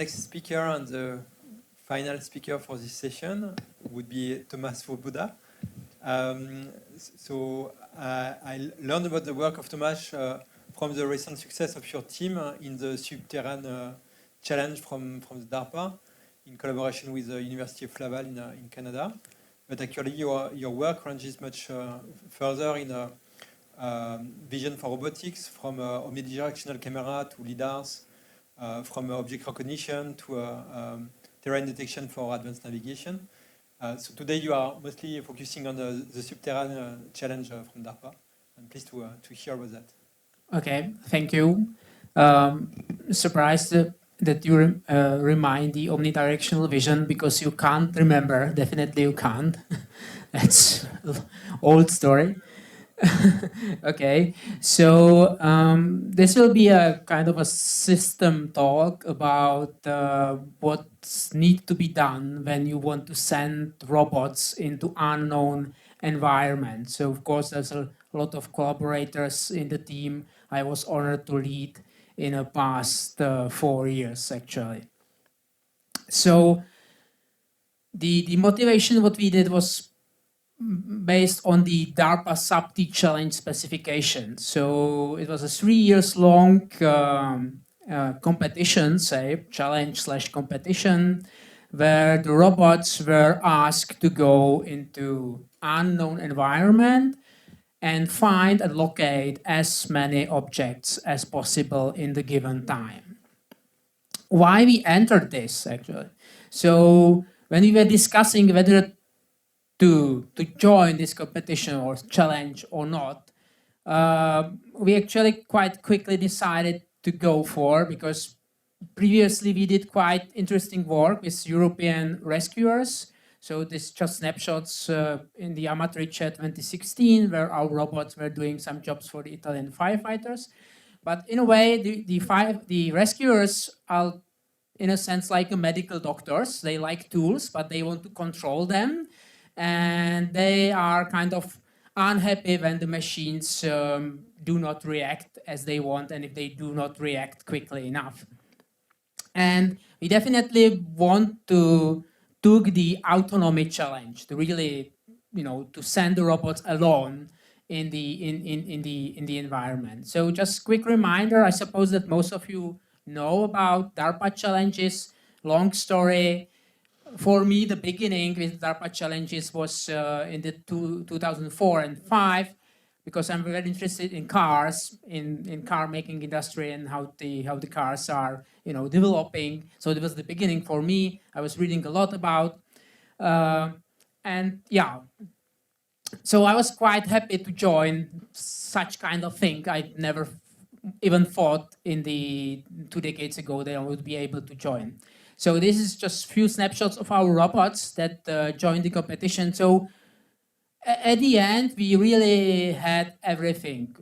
next speaker and the final speaker for this session would be Tomáš Svoboda. I learned about the work of Tomáš from the recent success of your team in the Subterrane challenge from the DARPA in collaboration with the University of Laval in Canada. But actually your work ranges much further in vision for robotics, from omnidirectional camera to LiDARs, from object recognition to terrain detection for advanced navigation. So today you are mostly focusing on the Subterrane challenge from DARPA. I'm pleased to hear about that. Okay, thank you. Surprised that you remind the omnidirectional vision, because you can't remember. Definitely you can't. That's old story. Okay, so this will be a kind of a system talk about what needs to be done when you want to send robots into unknown environments. So of course there's a lot of collaborators in the team I was honored to lead in the past 4 years actually. So the motivation what we did was based on the DARPA Sub-T challenge specification. So it was a 3 years long competition, say challenge/competition, where the robots were asked to go into unknown environment and find and locate as many objects as possible in the given time. Why we entered this actually? So when we were discussing whether to join this competition or challenge or not, we actually quite quickly decided to go for, because previously we did quite interesting work with European rescuers. So this just snapshots in the Amatrice 2016, where our robots were doing some jobs for the Italian firefighters. But in a way, the rescuers are in a sense like a medical doctors. They like tools, but they want to control them. And they are kind of unhappy when the machines do not react as they want, and if they do not react quickly enough. And we definitely want to take the autonomy challenge, to really, to send the robots alone in the environment. So just quick reminder, I suppose that most of you know about DARPA challenges. Long story. For me, the beginning with DARPA challenges was in the 2004 and 2005, because I'm very interested in cars, in car making industry, and how the cars are developing. So it was the beginning for me. I was reading a lot about, and yeah. So I was quite happy to join such kind of thing. I never even thought in the 2 decades ago that I would be able to join. So this is just a few snapshots of our robots that joined the competition. So at the end, we really had everything,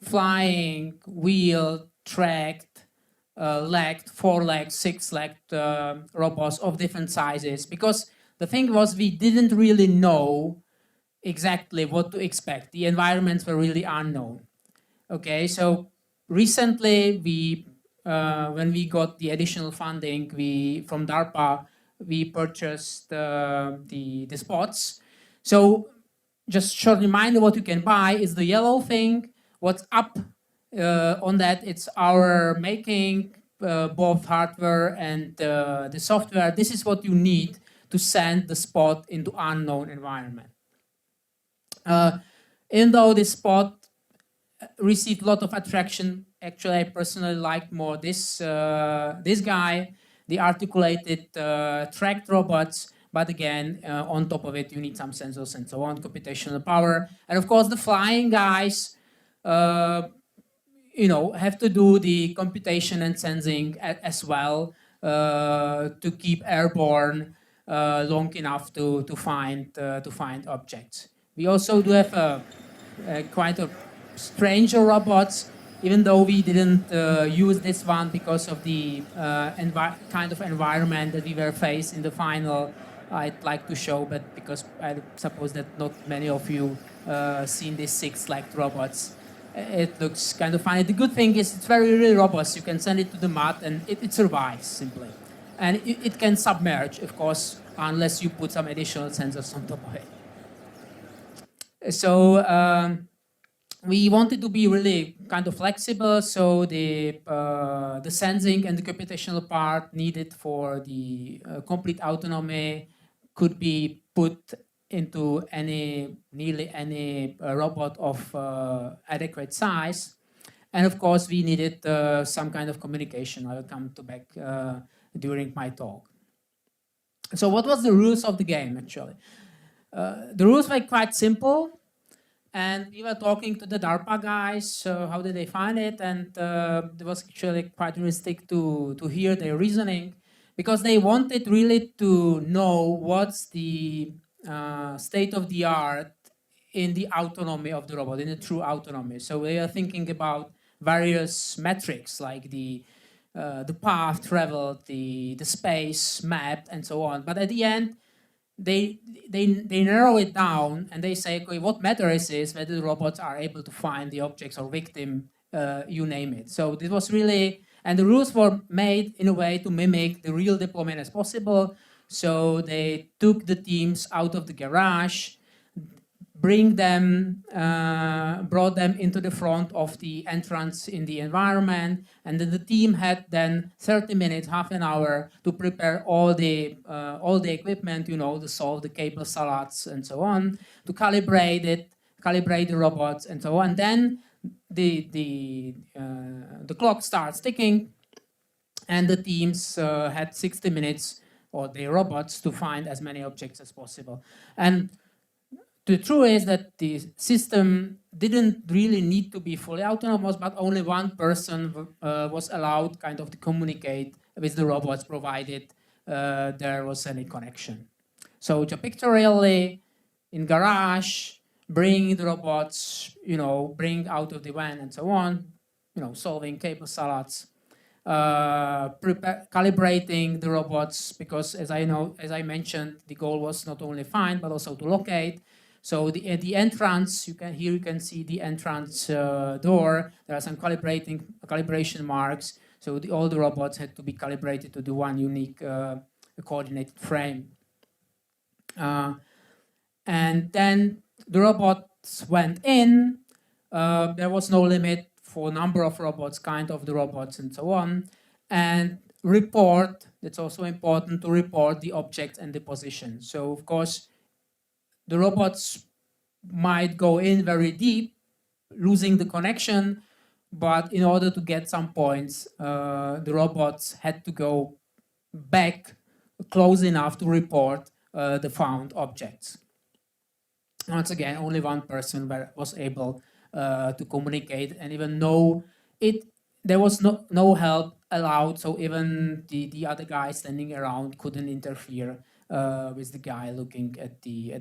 flying, wheeled, tracked, legged, 4-legged, 6-legged robots of different sizes. Because the thing was, we didn't really know exactly what to expect. The environments were really unknown. Okay, so recently when we got the additional funding from DARPA, we purchased the spots. So just short reminder, what you can buy is the yellow thing. What's up on that, it's our making, both hardware and the software. This is what you need to send the spot into unknown environment. Even though this spot received a lot of attraction, actually I personally liked more this guy, the articulated tracked robots, but again, on top of it you need some sensors and so on, computational power. And of course the flying guys have to do the computation and sensing as well, to keep airborne long enough to find objects. We also do have quite a stranger robots, even though we didn't use this one because of the kind of environment that we were faced in the final. I'd like to show, but because I suppose that not many of you seen these 6-legged robots it looks kind of funny. The good thing is it's very really robust. You can send it to the mud and it survives simply. And it can submerge, of course, unless you put some additional sensors on top of it. So we wanted to be really kind of flexible, so the sensing and the computational part needed for the complete autonomy could be put into nearly any robot of adequate size. And of course, we needed some kind of communication. I will come to back during my talk. So what was the rules of the game, actually? The rules were quite simple. And we were talking to the DARPA guys, how did they find it? And it was actually quite realistic to hear their reasoning, because they wanted really to know what's the state of the art in the autonomy of the robot, in the true autonomy. So they are thinking about various metrics like the path traveled, the space mapped, and so on. But at the end, they narrow it down and they say, okay, what matters is whether the robots are able to find the objects or victim, you name it. So this was really, and the rules were made in a way to mimic the real deployment as possible. So they took the teams out of the garage, brought them into the front of the entrance in the environment, and then the team had then 30 minutes, half an hour to prepare all the equipment, you know, to solve the cable salads and so on, to calibrate the robots and so on. Then the clock starts ticking, and the teams had 60 minutes, or the robots, to find as many objects as possible. And the truth is that the system didn't really need to be fully autonomous, but only one person was allowed kind of to communicate with the robots, provided there was any connection. So pictorially, in garage, bringing the robots, you know, bring out of the van and so on, you know, solving cable salads, calibrating the robots, because as I mentioned, the goal was not only find but also to locate. So at the entrance, you can see the entrance door. There are some calibration marks. So all the robots had to be calibrated to the one unique coordinated frame. And then the robots went in. There was no limit for number of robots, kind of the robots, and so on. And report. It's also important to report the objects and the position. So of course, the robots might go in very deep, losing the connection, but in order to get some points, the robots had to go back close enough to report the found objects. Once again, only one person was able to communicate, and even there was no help allowed, so even the other guy standing around couldn't interfere with the guy looking at the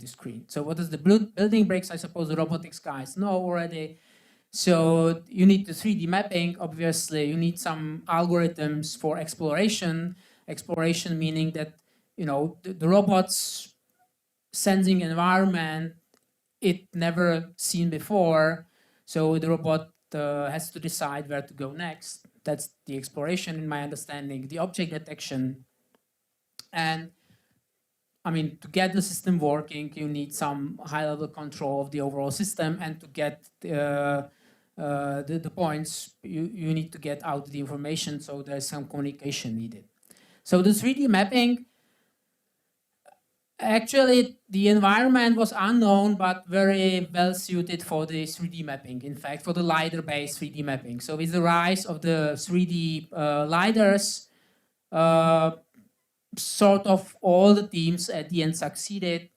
screen. So what is the building bricks? I suppose the robotics guys know already. So you need the 3D mapping, obviously. You need some algorithms for exploration. Exploration meaning that, you know, the robot's sensing environment, it never seen before. So the robot has to decide where to go next. That's the exploration in my understanding. The object detection. And I mean, to get the system working, you need some high-level control of the overall system, and to get the points, you need to get out the information, so there's some communication needed. So the 3D mapping, actually, the environment was unknown, but very well suited for the 3D mapping, in fact, for the LiDAR-based 3D mapping. So with the rise of the 3D LiDARs, sort of all the teams at the end succeeded.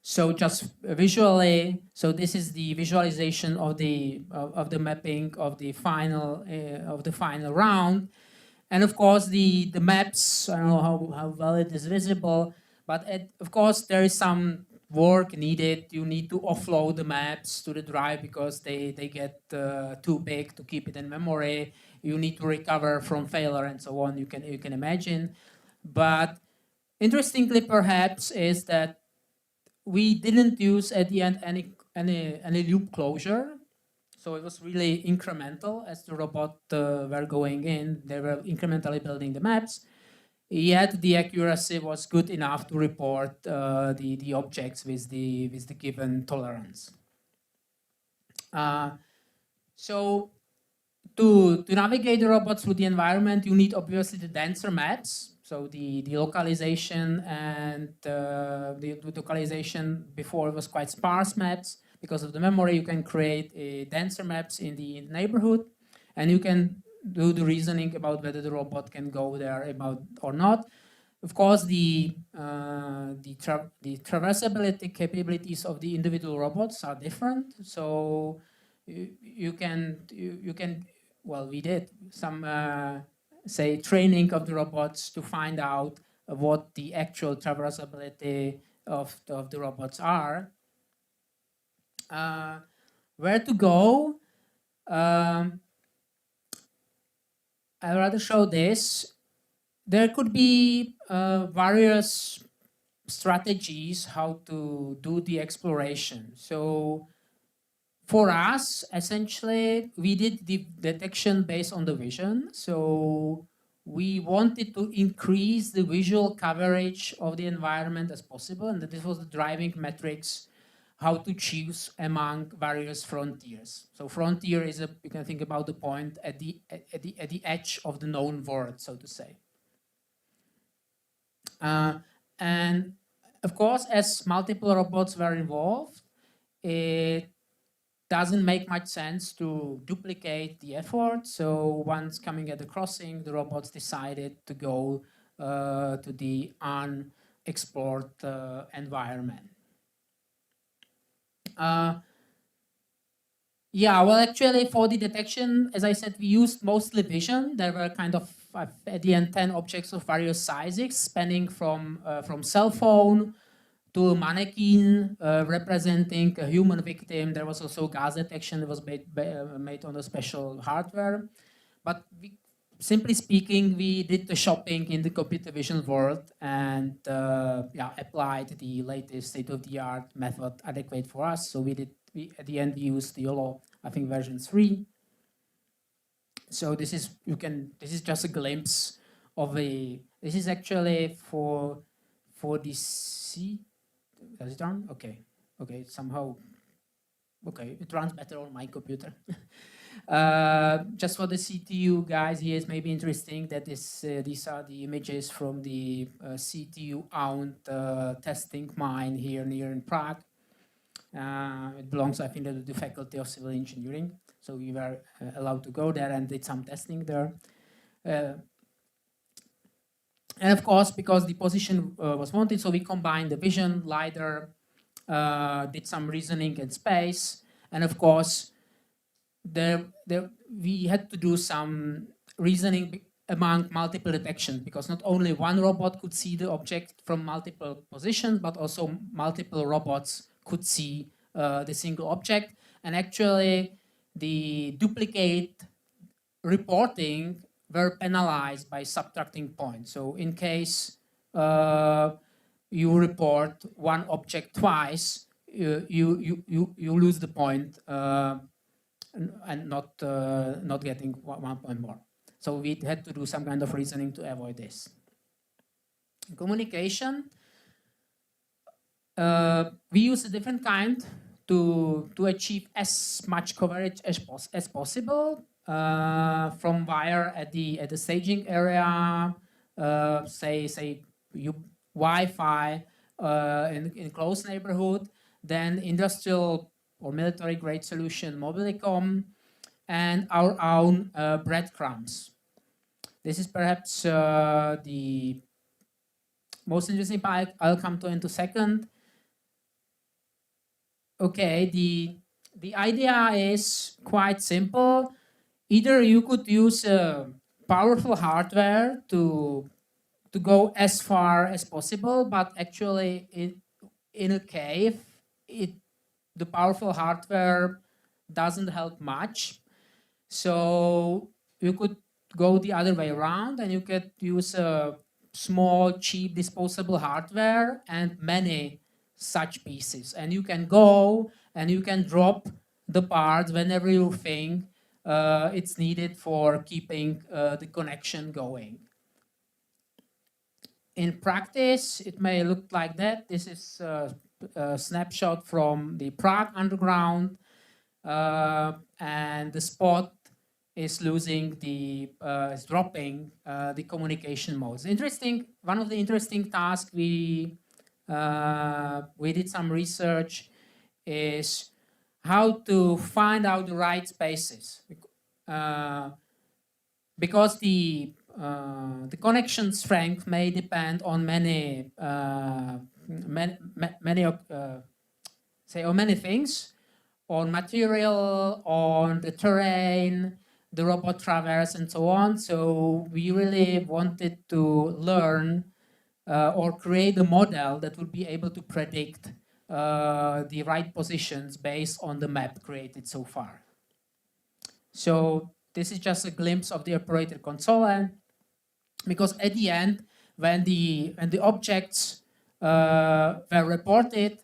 So just visually, so this is the visualization of the mapping of the final round, and of course the maps. I don't know how well it is visible, but of course there is some work needed. You need to offload the maps to the drive because they get too big to keep it in memory. You need to recover from failure and so on. You can imagine, but interestingly perhaps is that we didn't use at the end any loop closure. So it was really incremental as the robot were going in. They were incrementally building the maps. Yet the accuracy was good enough to report the objects with the given tolerance. So to navigate the robot through the environment, you need obviously the denser maps. So the localization and the localization before was quite sparse maps. Because of the memory, you can create denser maps in the neighborhood, and you can do the reasoning about whether the robot can go there about or not. Of course, the traversability capabilities of the individual robots are different. So you can well, we did some say training of the robots to find out what the actual traversability of the robots are. Where to go? I'd rather show this. There could be various strategies how to do the exploration. So for us, essentially, we did the detection based on the vision. So we wanted to increase the visual coverage of the environment as possible, and this was the driving metrics how to choose among various frontiers. So frontier is you can think about the point at the edge of the known world, so to say. And of course, as multiple robots were involved, it doesn't make much sense to duplicate the effort. So once coming at the crossing, the robots decided to go to the unexplored environment. Yeah, well, actually, for the detection, as I said, we used mostly vision. There were kind of, at the end, 10 objects of various sizes, spanning from cell phone to a mannequin representing a human victim. There was also gas detection that was made on a special hardware. But simply speaking, we did the shopping in the computer vision world and applied the latest state-of-the-art method adequate for us. So at the end we used the YOLO, I think version 3. So this is just a glimpse of this is actually for the C. Does it run? Okay, somehow. Okay, it runs better on my computer. Just for the CTU guys, here, it's maybe interesting that these are the images from the CTU-owned testing mine here near in Prague. It belongs, I think, to the Faculty of Civil Engineering. So we were allowed to go there and did some testing there. And of course, because the position was wanted, so we combined the vision, LiDAR, did some reasoning in space, and of course, we had to do some reasoning among multiple detections, because not only one robot could see the object from multiple positions, but also multiple robots could see the single object. And actually, the duplicate reporting were penalized by subtracting points. So in case you report one object twice, you lose the point and not getting 1 point more. So we had to do some kind of reasoning to avoid this. Communication. We use a different kind to achieve as much coverage as possible from wire at the staging area, say Wi-Fi in close neighborhood, then industrial or military grade solution Mobilicom, and our own breadcrumbs. This is perhaps the most interesting part. I'll come to in a second. Okay, the idea is quite simple. Either you could use powerful hardware to go as far as possible, but actually in a cave, the powerful hardware doesn't help much. So you could go the other way around, and you could use a small, cheap, disposable hardware and many such pieces, and you can go and you can drop the parts whenever you think it's needed for keeping the connection going. In practice, it may look like that. This is a snapshot from the Prague underground, and the spot is losing the, is dropping the communication modes. Interesting. One of the interesting tasks we did some research is how to find out the right spaces, because the connection strength may depend on many many things, on material, on the terrain, the robot traverse, and so on. So we really wanted to learn or create a model that would be able to predict the right positions based on the map created so far. So this is just a glimpse of the operator console, because at the end, when the objects were reported,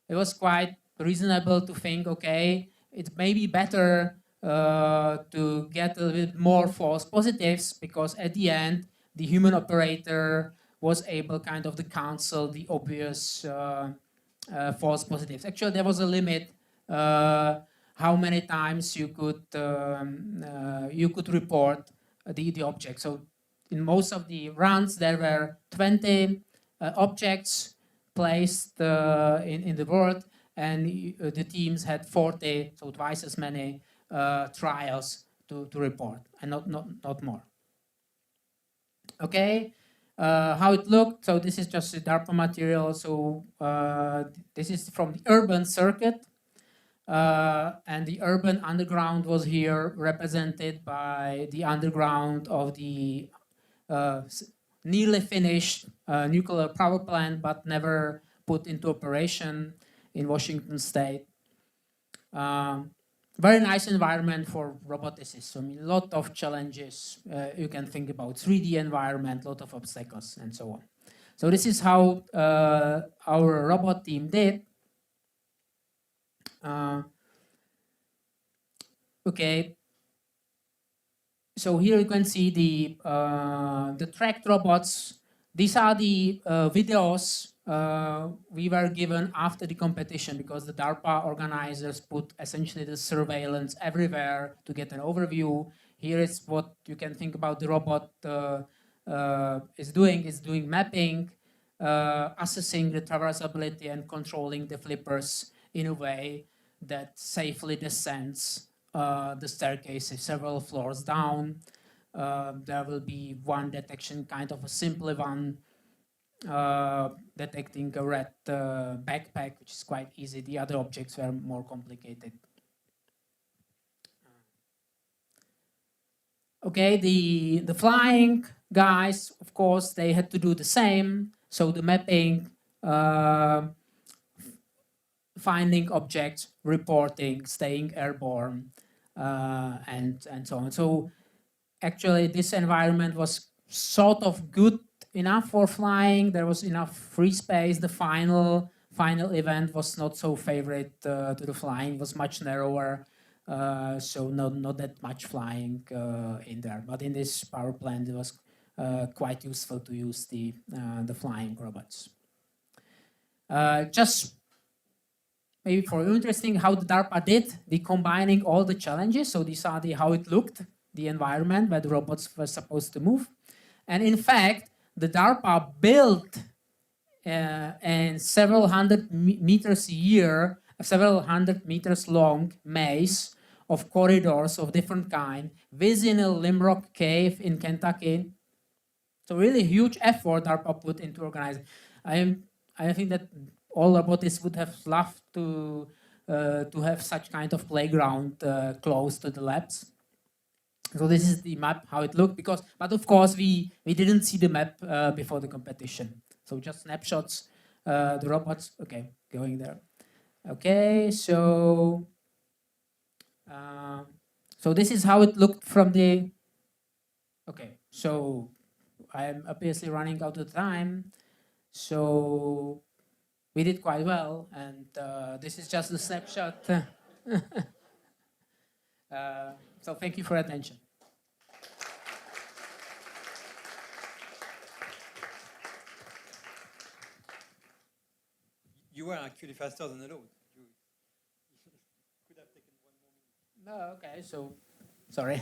it was quite reasonable to think, okay, it may be better to get a little bit more false positives, because at the end, the human operator was able kind of to cancel the obvious false positives. Actually, there was a limit how many times you could report the object. So in most of the runs, there were 20 objects placed in the world, and the teams had 40, so twice as many trials to report, and not more. Okay, how it looked. So this is just the DARPA material. So this is from the urban circuit. And the urban underground was here represented by the underground of the nearly finished nuclear power plant, but never put into operation in Washington State. Very nice environment for roboticists. So, I mean, a lot of challenges you can think about. 3D environment, a lot of obstacles, and so on. So this is how our robot team did. Okay. So here you can see the tracked robots. These are the videos we were given after the competition, because the DARPA organizers put essentially the surveillance everywhere to get an overview. Here is what you can think about the robot is doing mapping, assessing the traversability and controlling the flippers in a way that safely descends the staircase several floors down. There will be one detection, kind of a simple one, detecting a red backpack, which is quite easy. The other objects were more complicated. Okay, the flying guys, of course, they had to do the same. So the mapping, finding objects, reporting, staying airborne, and so on. So actually, this environment was sort of good enough for flying. There was enough free space. The final event was not so favorite to the flying. It was much narrower, so not that much flying in there. But in this power plant, it was quite useful to use the flying robots. Just maybe for you interesting how the DARPA did the combining all the challenges. So these are how it looked, the environment where the robots were supposed to move. And in fact, the DARPA built a several hundred meters long maze of corridors of different kind within a Limrock cave in Kentucky. So really huge effort DARPA put into organizing. I think that all roboticists would have loved to have such kind of playground close to the labs. So this is the map, how it looked, but of course we didn't see the map before the competition. So just snapshots, the robots, okay, going there. Okay, so this is how it looked from the, okay, so I'm obviously running out of time. So we did quite well, and this is just a snapshot. So thank you for your attention. You were actually faster than allowed. You could have taken 1 more minute. No, okay, so sorry.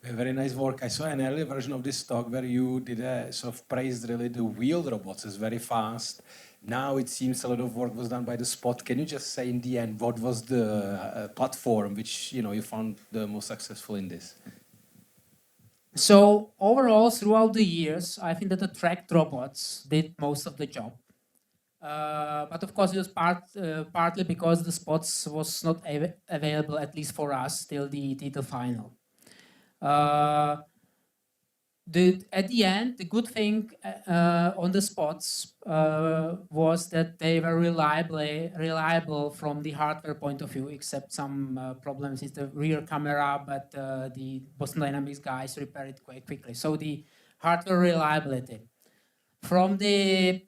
Very nice work. I saw an earlier version of this talk where you did a sort of praised really the wheeled robots as very fast. Now it seems a lot of work was done by the spot. Can you just say in the end what was the platform which you found the most successful in this? So overall, throughout the years, I think that the tracked robots did most of the job. But of course, it was partly because the spots was not available, at least for us, till the final. At the end, the good thing on the spots was that they were reliable from the hardware point of view, except some problems with the rear camera, but the Boston Dynamics guys repaired it quite quickly. So the hardware reliability. From the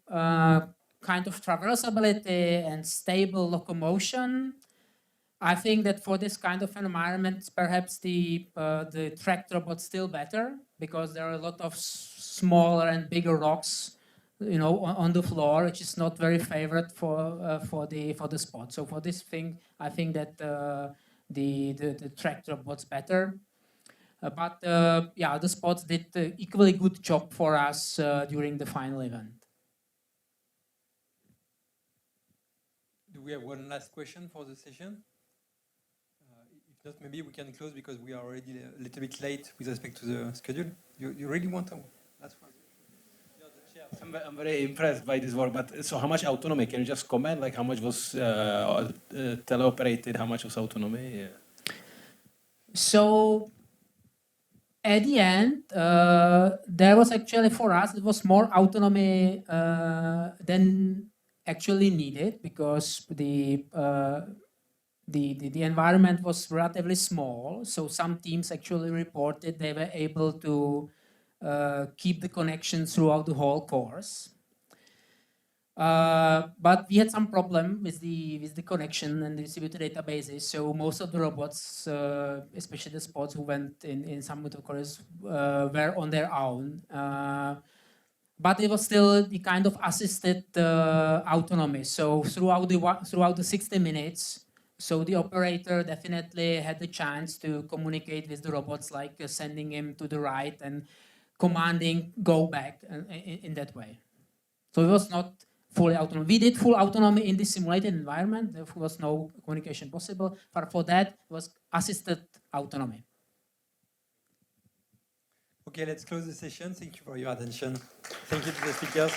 kind of traversability and stable locomotion, I think that for this kind of environment, perhaps the tracked robot's still better, because there are a lot of smaller and bigger rocks, on the floor, which is not very favorite for the spot. So for this thing, I think that the tracked robot's better. But the spots did equally good job for us during the final event. Do we have one last question for the session? If not, maybe we can close because we are already a little bit late with respect to the schedule. You really want to? Last one? I'm very impressed by this work, but so how much autonomy? Can you just comment, like how much was teleoperated, how much was autonomy? Yeah. So at the end, there was actually, for us, it was more autonomy than actually needed, because the environment was relatively small. So some teams actually reported they were able to keep the connection throughout the whole course. But we had some problem with the connection and the distributed databases. So most of the robots, especially the spots who went in some of the courses, were on their own. But it was still the kind of assisted autonomy. So throughout the 60 minutes, so the operator definitely had the chance to communicate with the robots, like sending him to the right and commanding go back in that way. So it was not fully autonomous. We did full autonomy in the simulated environment. There was no communication possible. But for that, it was assisted autonomy. Okay, let's close the session. Thank you for your attention. Thank you to the speakers.